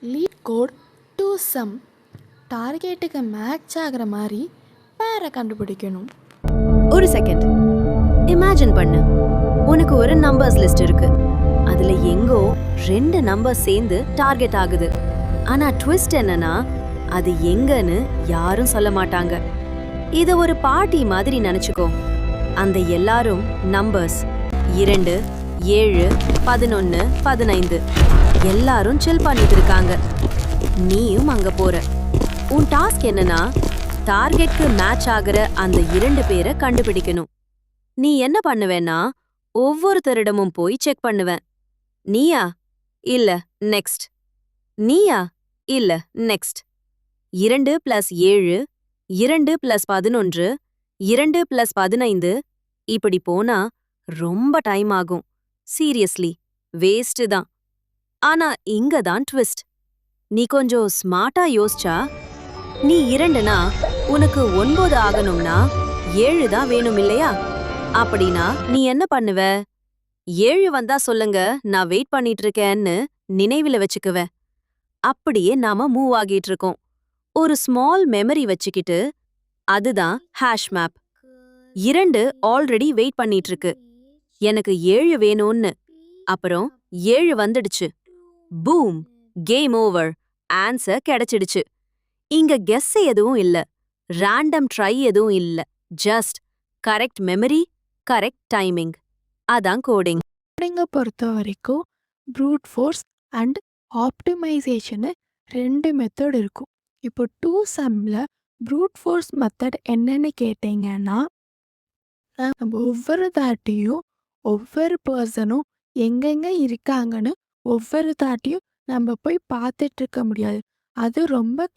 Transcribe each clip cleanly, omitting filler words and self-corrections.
Lead code two sum டார்கெட்டுக்கு match ஆகிற மாதிரி பேரை கண்டுபிடிக்கணும். ஒரு செகண்ட் இமேஜின் பண்ணு. உனக்கு ஒரு நம்பர்ஸ் லிஸ்ட் இருக்கு. அதுல எங்கோ 2 நம்பர் சேர்ந்து டார்கெட் ஆகுது. ஆனா ட்விஸ்ட் என்னன்னா அது எங்கன்னு யாரும் சொல்ல மாட்டாங்க. இத ஒரு பார்ட்டி மாதிரி நினைச்சுக்கோ. அந்த எல்லாரும் நம்பர்ஸ் 2, 7, 11, 15 எல்லாரும் சில் பண்ணிட்டு இருக்காங்க. நீயும் அங்க போற. உன் டாஸ்க் என்னன்னா டார்கெட்க்கு மேட்ச் ஆகுற அந்த 2 பேரை கண்டுபிடிக்கணும். நீ என்ன பண்ணுவேன்னா ஒவ்வொருத்தரிடமும் போய் செக் பண்ணுவேன். நீயா இல்ல நெக்ஸ்ட், நீயா இல்ல நெக்ஸ்ட். 2 + 7, 2 + 11, 2 + 15 இப்படி போனா ரொம்ப டைம் ஆகும். சீரியஸ்லி வேஸ்ட் தான். ஆனா இங்க தான் ட்விஸ்ட். நீ கொஞ்சம் ஸ்மார்ட்டா யோசிச்சா, நீ 2னா உனக்கு 9 ஆகணும்னா 7 தான் வேணும் இல்லையா? அப்படின்னா நீ என்ன பண்ணுவ? 7 வந்தா சொல்லுங்க, நான் வெயிட் பண்ணிட்டு இருக்கேன்னு நினைவில வச்சுக்குவ. அப்படியே நாம மூவ் ஆகிட்டு இருக்கோம். ஒரு ஸ்மால் மெமரி வச்சுக்கிட்டு, அதுதான் ஹேஷ் மேப். 2 ஆல்ரெடி வெயிட் பண்ணிட்டு இருக்கு. எனக்கு 7 வேணும்னு. அப்புறம் 7 வந்துடுச்சு. Boom, game over. ஆன்சர் கிடைச்சிடுச்சு. இங்க கெஸ் எதுவும் இல்ல, ரேண்டம் ட்ரை எதுவும் இல்ல. Just correct memory, correct timing. அதான் கோடிங். கோடிங்கை பொறுத்த வரைக்கும் ப்ரூட் ஃபோர்ஸ் அண்ட் ஆப்டிமைசேஷனு 2 மெத்தட் இருக்கும். இப்போ 2 சம்மில் ப்ரூட் ஃபோர்ஸ் மெத்தட் என்னன்னு கேட்டிங்கன்னா, நம்ம ஒவ்வொரு தாட்டியும் ஒவ்வொரு பர்சனும் எங்கெங்கே இருக்காங்கன்னு ஒவ்வொரு தாட்டியும் நம்ம போய் பார்த்துட்டு இருக்க முடியாது. அது ரொம்ப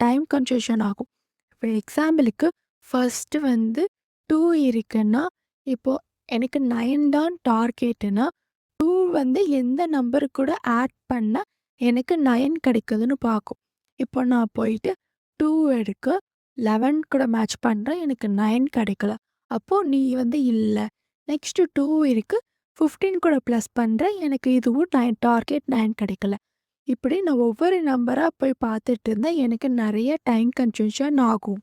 டைம் கன்சூஷன் ஆகும். இப்போ எக்ஸாம்பிளுக்கு ஃபர்ஸ்ட் 2 இருக்குன்னா, இப்போ எனக்கு 9 தான் டார்கெட்டுனா 2 எந்த நம்பரு கூட ஆட் பண்ண எனக்கு 9 கிடைக்குதுன்னு பார்க்கும். இப்போ நான் போயிட்டு 2 எடுக்க 11 கூட மேட்ச் பண்ணுறேன், எனக்கு 9 கிடைக்கல. அப்போது நீ இல்லை. நெக்ஸ்ட்டு 2 இருக்கு, 15 கூட ப்ளஸ் பண்ணுறேன், எனக்கு இதுவும் 9 டார்கெட் 9 கிடைக்கல. இப்படி நான் ஒவ்வொரு நம்பராக போய் பார்த்துட்டு இருந்தேன், எனக்கு நிறைய டைம் கன்சூஷன் ஆகும்.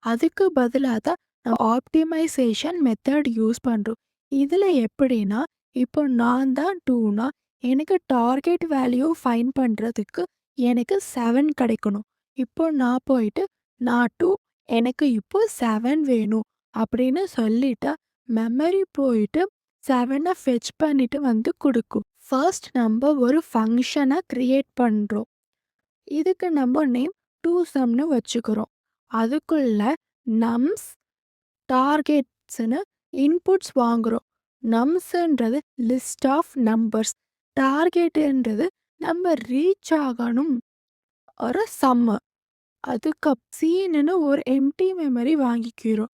அதுக்கு பதிலாக தான் நம்ம ஆப்டிமைசேஷன் மெத்தட் யூஸ் பண்ணுறோம். இதில் எப்படின்னா, இப்போ நான் தான் 2னா எனக்கு டார்கெட் வேல்யூ ஃபைன் பண்ணுறதுக்கு எனக்கு 7 கிடைக்கணும். இப்போ நான் போயிட்டு நான் 2 எனக்கு இப்போ 7 வேணும் அப்படின்னு சொல்லிட்டா மெமரி போயிட்டு 7 ஃபெச் பண்ணிட்டு கொடுக்கும். ஃபர்ஸ்ட் நம்ம ஒரு ஃபங்க்ஷனை க்ரியேட் பண்ணுறோம். இதுக்கு நம்ம நேம் 2 சம்னு வச்சுக்கிறோம். அதுக்குள்ள நம்ஸ் டார்கெட்ஸ்னு இன்புட்ஸ் வாங்குகிறோம். நம்ஸ்ன்றது லிஸ்ட் ஆஃப் நம்பர்ஸ், டார்கெட்டுன்றது நம்ம ரீச் ஆகணும் ஒரு சம்மு. அதுக்கு சீனுன்னு ஒரு எம்டி மெமரி வாங்கிக்கிறோம்.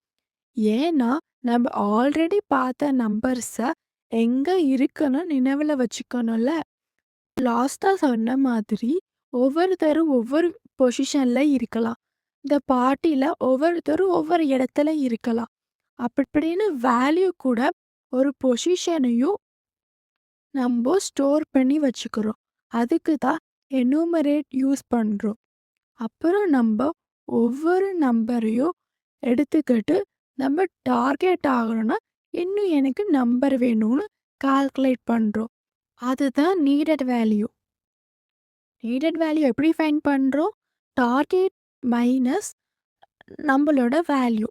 ஏன்னா நம்ம ஆல்ரெடி பார்த்த நம்பர்ஸை எங்கே இருக்குன்னு நினைவில் வச்சுக்கணும்ல. லாஸ்ட்டாக சொன்ன மாதிரி ஒவ்வொருத்தரும் ஒவ்வொரு பொசிஷனில் இருக்கலாம். இந்த பார்ட்டியில் ஒவ்வொருத்தரும் ஒவ்வொரு இடத்துல இருக்கலாம். அப்படின்னு வேல்யூ கூட ஒரு பொசிஷனையும் நம்ம ஸ்டோர் பண்ணி வச்சுக்கிறோம். அதுக்கு தான் எனுமரேட் யூஸ் பண்ணுறோம். அப்புறம் நம்ம ஒவ்வொரு நம்பரையும் எடுத்துக்கிட்டு நம்ம டார்கெட் ஆகணும்னா இன்னும் எனக்கு நம்பர் வேணும்னு கால்குலேட் பண்ணுறோம். அதுதான் நீடட் வேல்யூ. நீடட் வேல்யூ எப்படி ஃபைண்ட் பண்ணுறோம்? டார்கெட் மைனஸ் நம்மளோட வேல்யூ.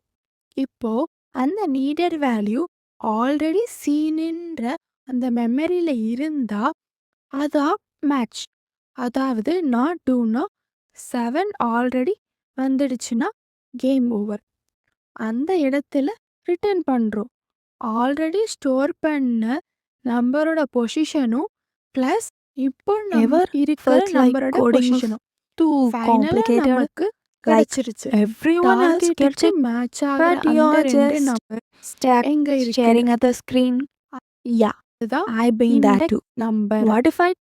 இப்போது அந்த நீடட் வேல்யூ ஆல்ரெடி சீனுன்ற அந்த மெமரியில் இருந்தால் அதான் மேட்ச். அதாவது நான் 2னா 7 ஆல்ரெடி வந்துடுச்சுன்னா கேம் ஓவர். அந்த இடத்துல ரிட்டர்ன் பண்ணுறோம். ஆல்ரெடி ஸ்டோர் பண்ண நம்பரோட பொசிஷனும் ப்ளஸ் இப்போ இருக்கிற நம்பரோட பொசிஷனும் நமக்கு கிடைச்சிருச்சு. Everyone else gets it, match but you're just number staring எங்க இருக்கு? at the screen. Yeah, அதுதான் I've been that too. Number. What if I